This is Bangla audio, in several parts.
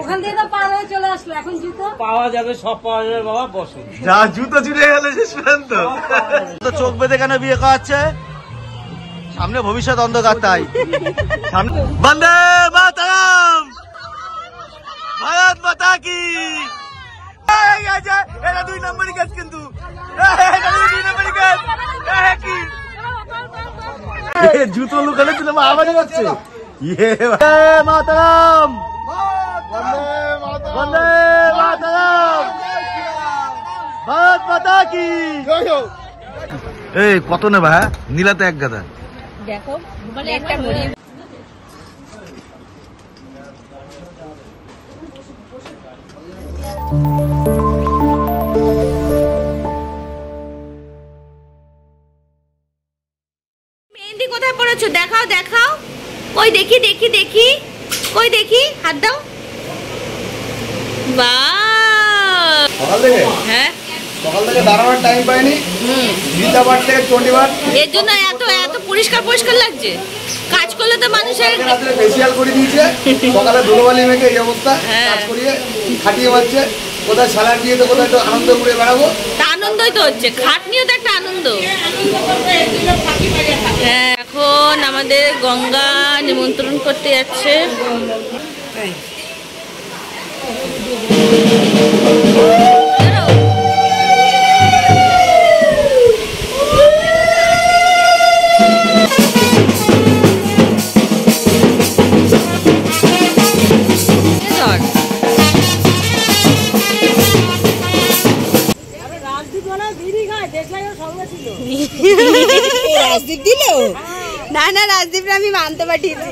ওখান থেকে তো পার হয়ে চলে আসলো, এখন জুতো পাওয়া যাবে, সব পাওয়া যাবে বাবা, বসুন। যা জুতো চুরে গেল শেষ পর্যন্ত। তো চোখ বেঁধে কেন বিয়ে করাচ্ছে? সামনে ভবিষ্যৎ অন্ধকার, তাই সামনে। বন্দে মাতরম, ভারত মাতা কি। এটা 2 নম্বরই কাজ, কিন্তু জুতো লুকালে ছিল আওয়াজই হচ্ছে। মাতরম, বন্দে মাতরম, ভারত মাতা কি। এই কত নেবা? হ্যাঁ, নীলাতে এক গাদা। দেখো মানে একটা মুড়ি। মেহেন্দি কোথায় পড়েছো? দেখাও দেখাও, কই দেখি দেখি দেখি, কই দেখি, হাত দাও। বাহ, সকাল থেকে? হ্যাঁ, সকাল থেকে দাঁড়ানোর টাইম পাইনি। গীতাপাঠ থেকে চণ্ডীপাঠ, এর জন্য এত এত পরিষ্কার পরিষ্কার লাগছে। কাজ করলে তো মানুষের রাত্রে ফেসিয়াল করে দিয়েছে, সকালে ধুলোবালি মেখে এই অবস্থা, কাজ করিয়ে খাটিয়ে পাচ্ছে। কোথায় সালাড দিয়ে তো কোথায় একটু আনন্দ করে বেড়াবো। তা আনন্দই তো হচ্ছে, খাটনিও তো একটা আনন্দ। হ্যাঁ, এখন আমাদের গঙ্গা নিমন্ত্রণ করতে যাচ্ছে। রাজদীপ দিল না? না, রাজদীপরা আমি মানতে পাঠিয়েছি।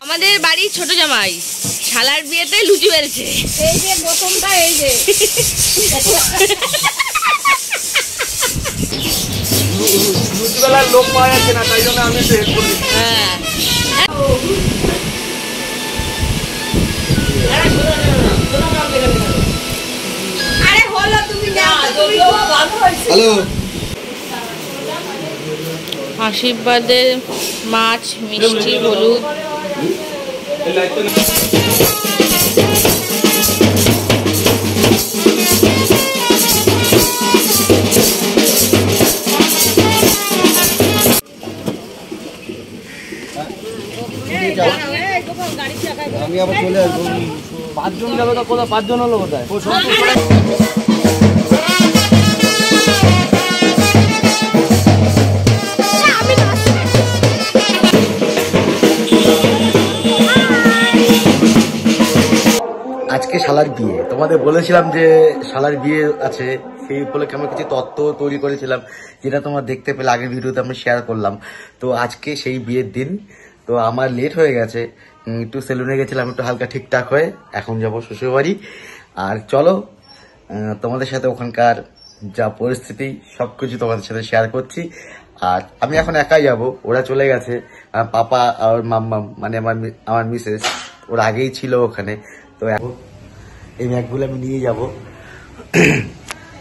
আমাদের বাড়ির ছোট জামাই শালার বিয়েতে লুচি বেড়েছে। এই যে প্রথমটা, এই যে লুচিবেলার লোক পাওয়া যাচ্ছে না, তাই জন্য আমি একটু হেল্প করি। হ্যাঁ, আরে হলো, তুমি যাও, তুমি ভালো হয়েছে। হ্যালো, আশীর্বাদে মাছ, মিষ্টি, হলুদ। আমি আবার চলে আসবো। 5 জন যাবে তো? কোথায় 5 জন হলো? কোথায়? আজকে শালার বিয়ে, তোমাদের বলেছিলাম যে শালার বিয়ে আছে, সেই উপলক্ষে আমরা কিছু তত্ত্ব তৈরি করেছিলাম, যেটা তোমরা দেখতে পেলে আগের ভিডিওতে আমরা শেয়ার করলাম। তো আজকে সেই বিয়ের দিন। তো আমার লেট হয়ে গেছে, একটু সেলুনে গেছিলাম, একটু হালকা ঠিকঠাক হয়ে এখন যাব শ্বশুরবাড়ি। আর চলো তোমাদের সাথে ওখানকার যা পরিস্থিতি সবকিছু তোমাদের সাথে শেয়ার করছি। আর আমি এখন একাই যাব, ওরা চলে গেছে। পাপা আর মাম্মাম মানে আমার মিসেস ওরা আগেই ছিল ওখানে। তো এখন এই ব্যাগগুলো আমি নিয়ে যাব।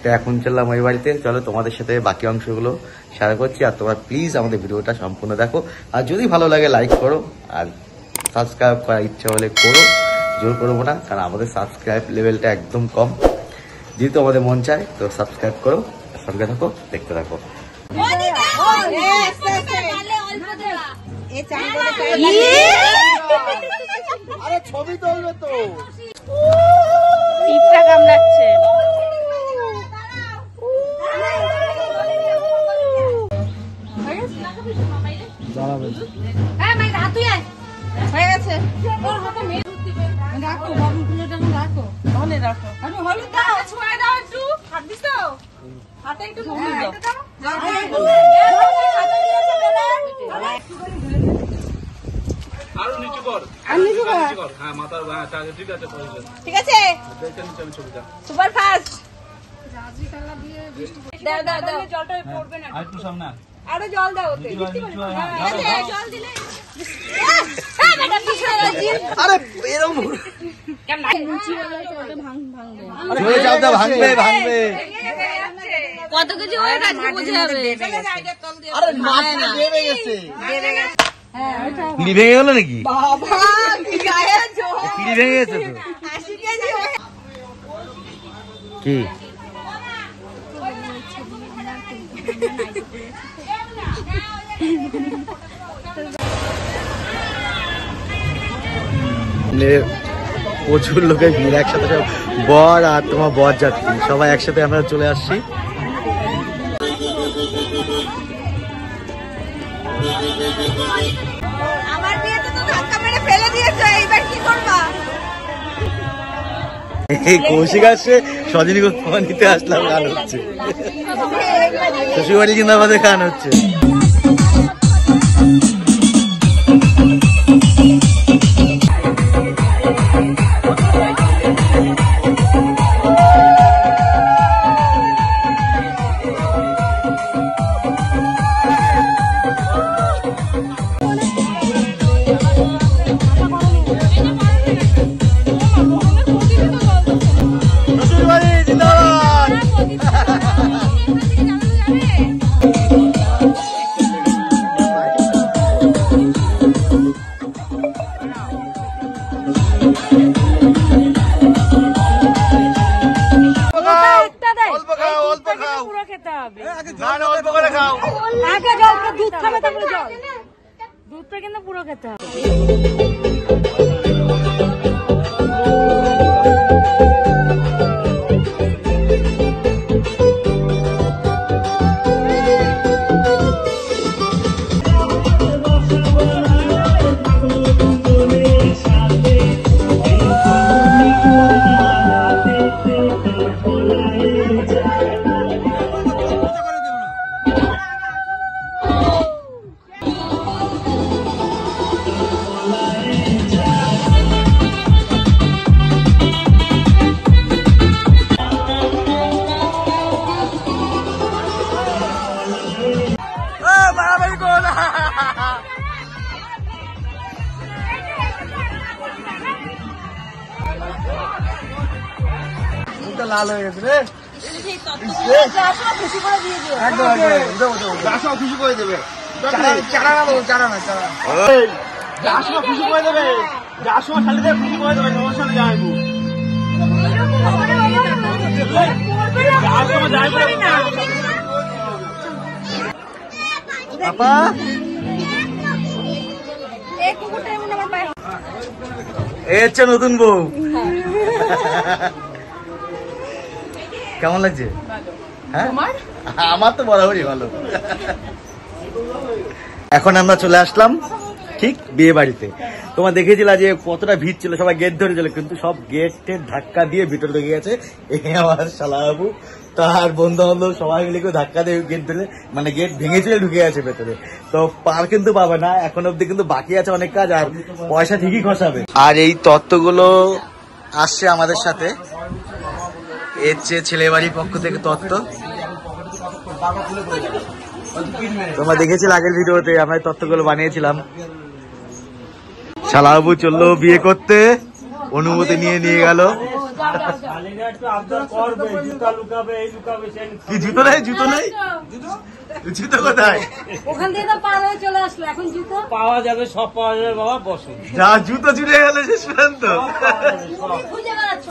তো এখন চললাম ওই বাড়িতে। চলো তোমাদের সাথে বাকি অংশগুলো শেয়ার করছি। আর তোমরা প্লিজ আমাদের ভিডিওটা সম্পূর্ণ দেখো, আর যদি ভালো লাগে লাইক করো, আর সাবস্ক্রাইব করার ইচ্ছা হলে করো, জোর করবো না, কারণ আমাদের সাবস্ক্রাইব লেভেলটা একদম কম। যেহেতু আমাদের মন চায়, তো সাবস্ক্রাইব করো, সঙ্গে থাকো, দেখতে থাকো। আরে ছবি তুলবে তো, পিঁপড়া কামড়াচ্ছে। হয়ে গেছে। রাখো বাবু, পুজোটা রাখো, তাহলে রাখো। আরে হলুদ দাও, ছোঁয়া দাও একটু, হাত দিছো, হাতে একটু হলুদ দাও। আরো নিচু কর, আর নিচু কর। হ্যাঁ মাথার, হ্যাঁ ঠিক আছে, ঠিক আছে, ছবিটা সুপার ফাস্ট। দাও দাও দাও, জলটা পড়বে না। আর একটু সামনে আরো জল দাও ওতে। জল দিলে আরে এরকম জোরে চাপ দাও, ভাঙবে ভাঙবে। কত কিছু হয়ে গেছে বুঝে যাবে। আরে মাছ দেবে গেছে, পিড়ি ভেঙে গেল নাকি? বাবা কি গায়ে জল, পিড়ি ভেঙে গেছে তো। 80 কেজি কি প্রচুর লোকের ভিড়, একসাথে সব বর আর তোমার বর যাত্রী সবাই একসাথে আমরা চলে আসছি। আমার বিয়েতে তো ধাক্কা মেরে ফেলে দিয়েছো, এইবার কি করবা? এই কৌশিক আসছে, সজনী গোস্বামী নিতে আসলাম, গান হচ্ছে, শ্বশুরবাড়ি জিন্দাবাদে গান হচ্ছে। শ্বশুরবাড়ি জিন্দাবাদ। অল্প খাও, অল্প খাও, পুরো খেতে হবে। না না অল্প করে খাও। আগে জল, দুধ খাবে তারপরে জল। দুধটা কিন্তু পুরো খেতে হবে। লাল হয়ে গেছে রে, খুশি করে দিয়ে দিও। একদম খুশি করে দেবে, চারা না চারা না চারা, যাসমা খুশি করে দেবে, যাসমা শালিদের খুশি করে দেবে, তোমার সাথে যাইবো পাপা। এই কুকুরটা এমন আমার পায়ে। এই হচ্ছে নতুন বউ। কেমন লাগছে? হ্যাঁ আমার তো বরাবরই ভালো। এখন আমরা চলে আসলাম ঠিক বিয়ে বাড়িতে। তোমার দেখেছিল যে কতটা ভিড় ছিল, সবাই গেট ধরে ছিল, কিন্তু সব গেটের ধাক্কা দিয়ে ভিতরে ঢুকে গেছে। এই আমার শালাবাবু তার বন্ধু বান্ধব সবাই মিলে কেউ ধাক্কা দিয়ে গেট ধরে, মানে গেট ভেঙেছিল, ঢুকে গেছে ভেতরে। তো পার কিন্তু পাবে না এখন অব্দি, কিন্তু বাকি আছে অনেক কাজ, আর পয়সা ঠিকই খসাবে। আর এই তত্ত্বগুলো আসছে আমাদের সাথে, এর চেয়ে ছেলে বাড়ির পক্ষ থেকে তত্ত্ব। তোমরা দেখেছিলে আগের ভিডিওতে আমরা তত্ত্বগুলো বানিয়েছিলাম। শালাবাবু চললো বিয়ে করতে, অনুমতি নিয়ে গেল। কি জুতো নাই? জুতো নাই, জুতো কোথায়? ওখান থেকে তো পার হয়ে চলে আসলো, এখন জুতো পাওয়া যাবে, সব পাওয়া যাবে বাবা, বসো। যা জুতো চুরে গেল শেষ পর্যন্ত। খুঁজে বেড়াচ্ছ।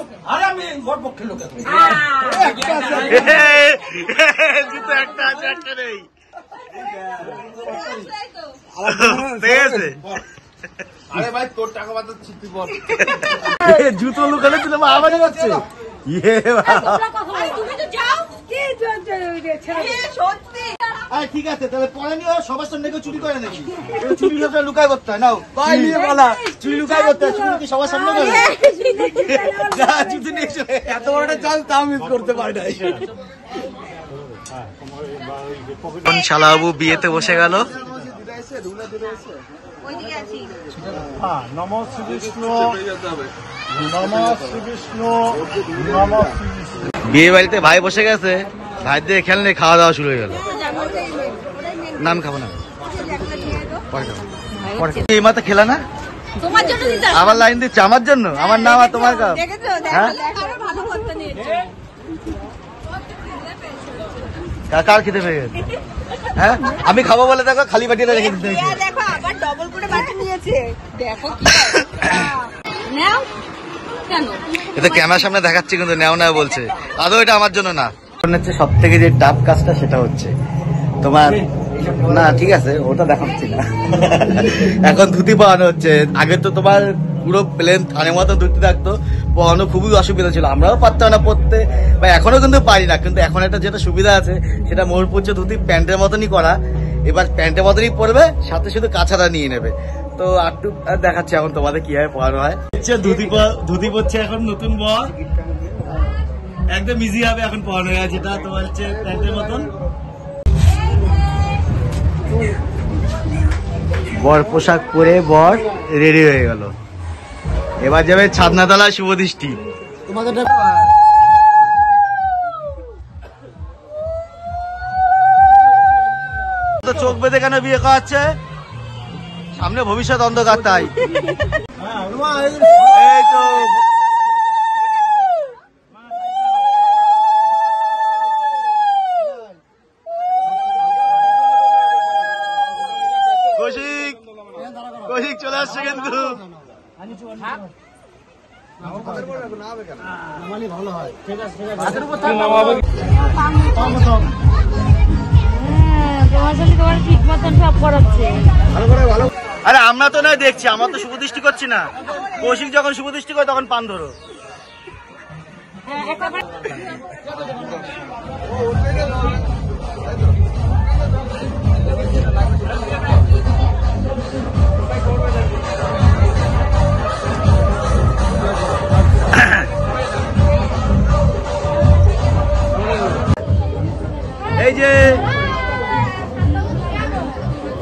জুতো একটা আছে, একটা নেই, পেয়েছে। আরে ভাই তোর টাকা বাদ ছিপি বল। জুতো লুকানো ছিল, আবার যাচ্ছে। ইয়ে তুমি তো যাও, কি সত্যি আরে ঠিক আছে, তাহলে পরে নিও, সবার সামনে কেউ চুরি করে নাকি? চুরি সবসময় লুকায় করতে হয়, নাও ভাই নিয়ে বলা, চুরি লুকায় করতে হয়, চুরি কি সবার সামনে করে? যা জুতো নিয়ে এসো। এত বড়টা চাল তাও মিস করতে পারে না। শালাবাবু বিয়েতে বসে গেল। নমঃ শ্রীবিষ্ণু, নমঃ শ্রীবিষ্ণু, নমঃ শ্রীবিষ্ণু। বিয়ে বাড়িতে ভাই বসে গেছে, ভাই দিয়ে খেললে খাওয়া দাওয়া শুরু হয়ে গেল। নাম খাবো না, পরে খাবো। এই মাথা খেলা না, তোমার জন্য দিতে আমার লাইন দিচ্ছে, আমার জন্য, আমার নাম আর তোমার কাপ। দেখেছো? হ্যাঁ? আরো ভালো ভর্তা নিয়েছে। কার খেতে পেয়ে গেছে? হ্যাঁ, আমি খাবো বলে দেখো খালি বাটিটা রেখে দিতে হয়েছে। দেখো আবার ডবল করে বাটি নিয়েছে, দেখো কি নাও কেন? এটা ক্যামেরার সামনে দেখাচ্ছি কিন্তু নেও না বলছে, আদৌ এটা আমার জন্য না। হচ্ছে সব থেকে যে টাফ কাজটা সেটা হচ্ছে তোমার, না ঠিক আছে ওটা দেখাচ্ছি না। এখন ধুতি পাওয়ানো হচ্ছে। আগে তো তোমার পুরো প্লেন থানের মতো ধুতি থাকতো, পাওয়ানো খুবই অসুবিধা ছিল, আমরাও পারতাম না পরতে, বা এখনো কিন্তু পারি না। কিন্তু এখন একটা যেটা সুবিধা আছে সেটা মোর পড়ছে ধুতি প্যান্টের মতনই করা, এবার প্যান্টের মতনই পরবে, সাথে শুধু কাছাটা নিয়ে নেবে। তো আরটু দেখাচ্ছি এখন তোমাদের কিভাবে পড়ানো হয়। ধুতি পড়ছে এখন নতুন বর, একদম ইজি হবে এখন পড়ানো হয়, যেটা তোমার হচ্ছে প্যান্টের মতন। বর পোশাক পরে বর রেডি হয়ে গেল, এবার যাবে ছাদনাতলা শুভদৃষ্টি। তো চোখ বেঁধে কেন বিয়ে করাচ্ছে? সামনে ভবিষ্যৎ অন্ধকার, তাই। এই তো কৌশিক চলে আসছে কিন্তু। আরে আমরা তো নয় দেখছি, আমরা তো শুভদৃষ্টি করছি না। কৌশিক যখন শুভদৃষ্টি করে তখন পান ধরো। এই যে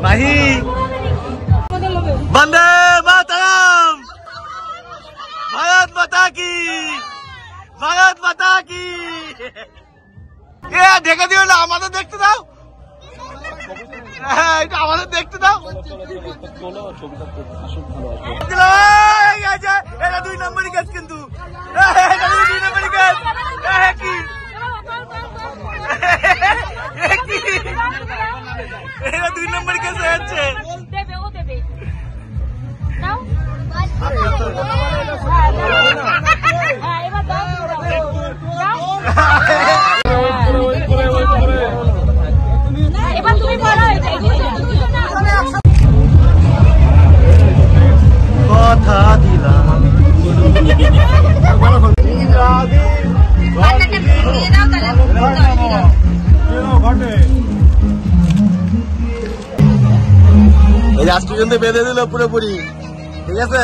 মাহি, বন্দে মাতরম, ভারত মাতা কি, ভারত মাতা কি। এ দেখে দিও না, আমাদের দেখতে দাও, এটা আমাদের দেখতে দাও। এটা 2 নম্বরই কাজ কিন্তু, এটা 2 নম্বরই কাজ। কি এটা 2 নম্বর কেস হচ্ছে। দেবে ও দেবে নাও, হ্যাঁ এবার দাও দাও, এবার তুমি বলো কথা দিলাম এই আজ পর্যন্ত বেঁধে দিল পুরোপুরি, ঠিক আছে।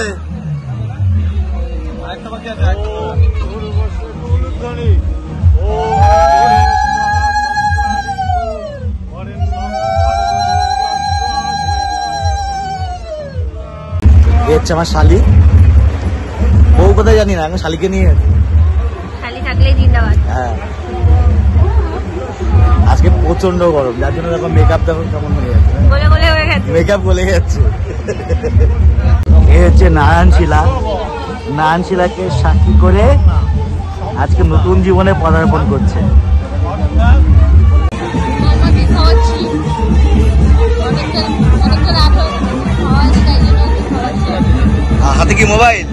হচ্ছে আমার শালি, বউ কোথায় জানি না, আমি শালিকে নিয়ে খালি থাকলেই জিন্দাবাদ। হ্যাঁ, আজকে প্রচন্ড গরম, যার জন্য দেখো মেকআপ দেখো কেমন হয়ে যাচ্ছে, গলে গলে হয়ে গেছে, মেকআপ গলে যাচ্ছে। এ হচ্ছে নারায়ণশিলা, নারায়ণশিলাকে সাক্ষী করে আজকে নতুন জীবনে পদার্পণ করছে। হাতে কি মোবাইল?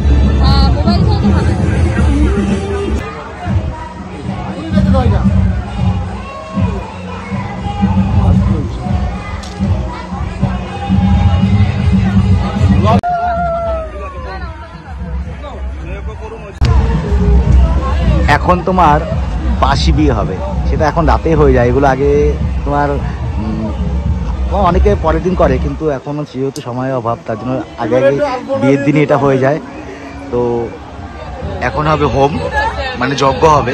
এখন তোমার বাসি বিয়ে হবে, সেটা এখন রাতে হয়ে যায়। এগুলো আগে তোমার অনেকে পরের দিন করে, কিন্তু এখনো যেহেতু সময়ের অভাব তার জন্য আগে আগে বিয়ের দিনই এটা হয়ে যায়। তো এখন হবে হোম, মানে যজ্ঞ হবে,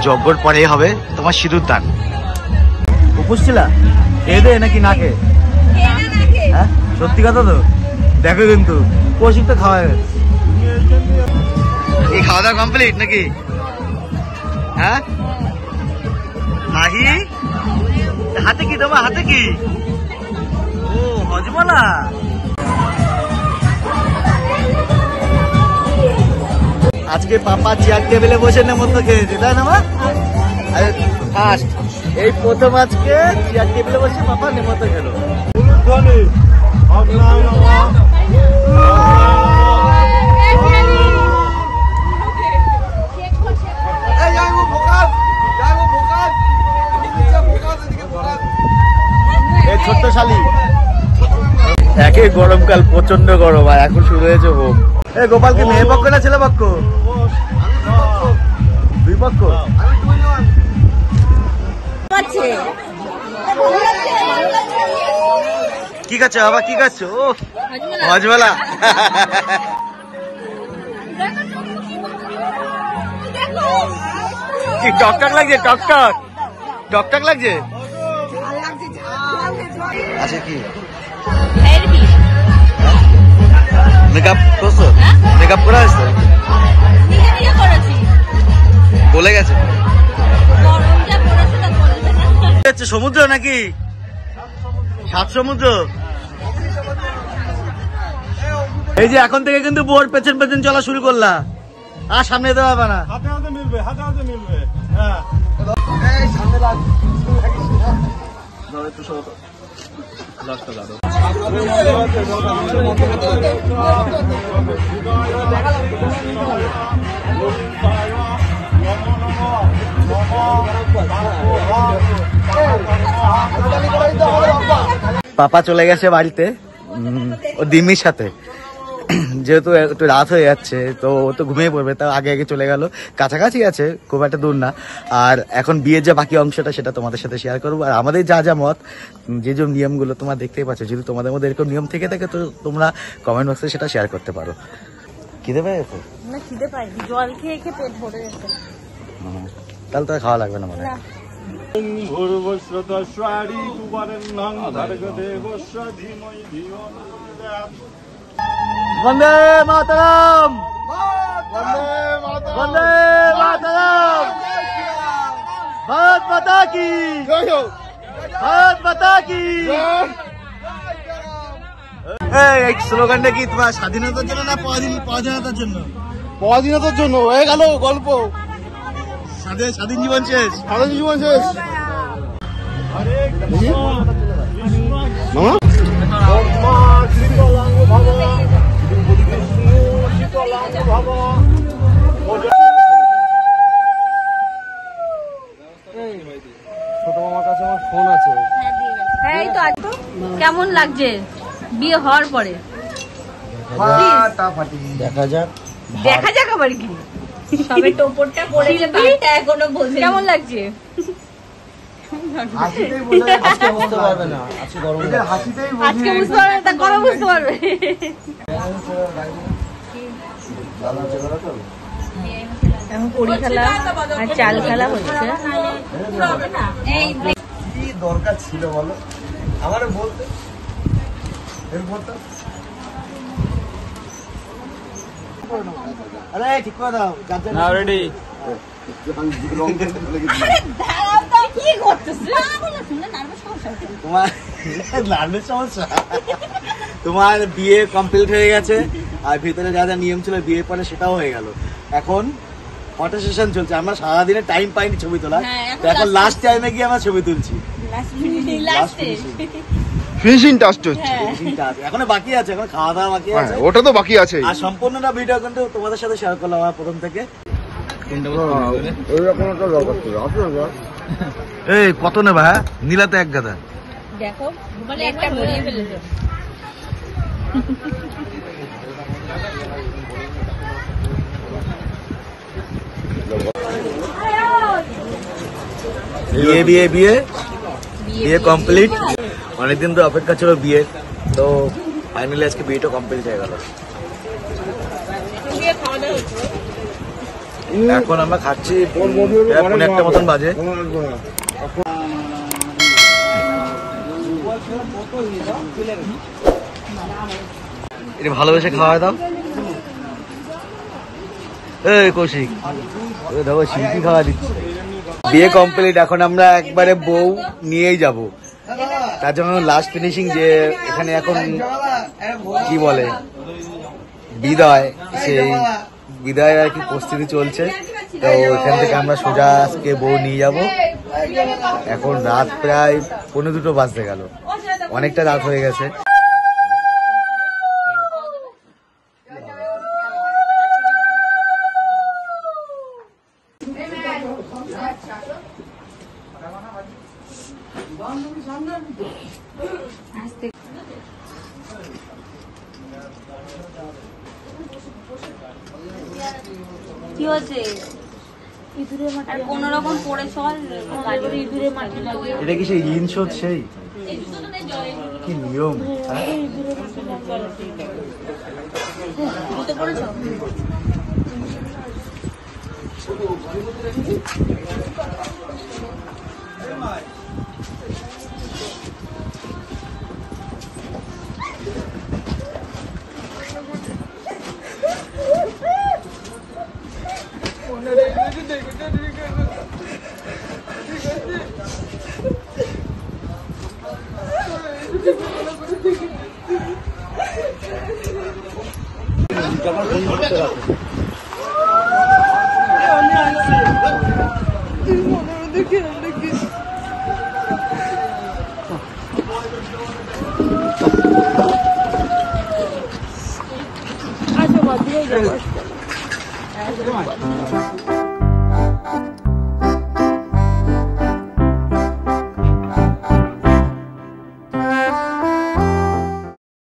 যজ্ঞর পরেই হবে তোমার সিঁদুর দান। উপোস ছিলা খেয়ে দে নাকি না খেয়ে? হ্যাঁ সত্যি কথা তো, দেখো কিন্তু কৌশিক তো খাওয়া গেছে। এই খাওয়া দাওয়া কমপ্লিট নাকি? হ্যাঁ নাহি হাতে কি তোমার হাতে কি? ও হজমলা। আজকে পাপা চেয়ার টেবিলে বসে নেমন্ত খেয়েছে তাই না মা? আরে ফার্স্ট এই প্রথম আজকে চেয়ার টেবিলে বসে পাপা নেমন্ত খেলো। ছোট্ট শালি একে গরমকাল প্রচন্ড গরম, আর এখন শুরু হয়েছে হোম। এ গোপাল কি মেয়ে পক্ষ না ছেলে পক্ষ? দুই পক্ষ। কি খাচ্ছ বাবা, কি খাচ্ছ? ও হজমেলা। কি টকটক লাগছে? টকটক টকটক লাগছে। আচ্ছা কি মেকআপ করছো? মেকআপ করা হয়েছে? বলে গেছে সমুদ্র নাকি? সাত সমুদ্র। এই যে এখন থেকে কিন্তু বোর পেছন পেছন চলা শুরু করলা, আর সামনে যেতে পারবে না। হাতে হাতে মিলবে, হাতে হাতে মিলবে। হ্যাঁ পাপা চলে গেছে বাড়িতে ও দিমির সাথে, যেহেতু একটু রাত হয়ে যাচ্ছে তো ও তো ঘুমিয়ে পড়বে, তাও আগে আগে চলে গেল। কাছাকাছি আছে, খুব একটা দূর না। আর এখন বিয়ের যে বাকি অংশটা সেটা তোমাদের সাথে শেয়ার করবো, আর আমাদের যা যা মত, যে যে নিয়মগুলো তোমরা দেখতেই পাচ্ছ। যদি তোমাদের মধ্যে এরকম নিয়ম থেকে থাকে তো তোমরা কমেন্ট বক্সে সেটা শেয়ার করতে পারো। খিদে পেয়ে গেছে? না খিদে পাইনি, জল খেয়ে খেয়ে পেট ভরে গেছে। তাহলে তো খাওয়া লাগবে না মনে হয়। বন্দে মাতরম, বন্দে মাতরম, ভারত মাতা কি, ভারত মাতা কি। এই স্লোগানটা কি তোমার স্বাধীনতার জন্য না পরাধীনতার জন্য? পরাধীনতার জন্য হয়ে গেল গল্প। স্বাধীন জীবন শেষ, স্বাধীন জীবন শেষ। কেমন লাগছে বিয়ে হওয়ার পরে? দেখা যাক। দেখা যাক আবার কি, সবে টোপরটা পড়েছে, বাড়িটা এখনো বোঝে। কেমন লাগছে? হাসিতেই বোঝা আজকে বুঝতে পারবে না, আজকে গরম লাগছে। হাসিতেই আজকে বুঝতে পারবে, তা গরম বুঝতে পারবে। এখন কড়ি খেলা আর চাল খেলা হচ্ছে। কি দরকার ছিল বলো আমারে বলতে? আরে ঠিক করে দাও। না রেডি। তোমার বিয়ে কমপ্লিট হয়ে গেছে, আর ভিতরে যা যা নিয়ম ছিল বিয়ে পরে সেটাও হয়ে গেল। এখন ফটো সেশন চলছে। আমরা সারাদিনে টাইম পাইনি ছবি তোলা, তো এখন লাস্ট টাইমে গিয়ে আমরা ছবি তুলছি। ফিনিশিং টাচ হচ্ছে, এখনো বাকি আছে, এখন খাওয়া দাওয়া বাকি আছে। ওটা তো বাকি আছে। আর সম্পূর্ণটা ভিডিও কিন্তু তোমাদের সাথে শেয়ার করলাম আমার প্রথম থেকে। এই কত নেবা? হ্যাঁ নীলাতে এক গাদা। দেখো মানে একটা ভরিয়ে ফেলেছে। বিয়ে বিয়ে বিয়ে বিয়ে কমপ্লিট। অনেকদিন তো অপেক্ষা ছিল বিয়ের, তো ফাইনালি আজকে বিয়েটা কমপ্লিট হয়ে গেল। এখন আমরা খাচ্ছি, পৌনে একটা মতন বাজে। এটা ভালোবেসে খাওয়া দাও। এই কৌশিক, দেখো শিল্পী খাওয়া দিচ্ছে। বিয়ে কমপ্লিট, এখন আমরা একবারে বউ নিয়েই যাব। তার জন্য লাস্ট ফিনিশিং, যে এখানে এখন কি বলে বিদায়, সেই বিদায় আর কি প্রস্তুতি চলছে। তো এখান থেকে আমরা সোজা আজকে বউ নিয়ে যাব। এখন রাত প্রায় 1:45 বাজতে গেল, অনেকটা রাত হয়ে গেছে। কি হচ্ছে? আর কোন রকম পড়ে চল, ইঁদুরে মাটি লাগে। এটা কি সেই ঋণ শোধ? সেই কি নিয়ম? আচ্ছা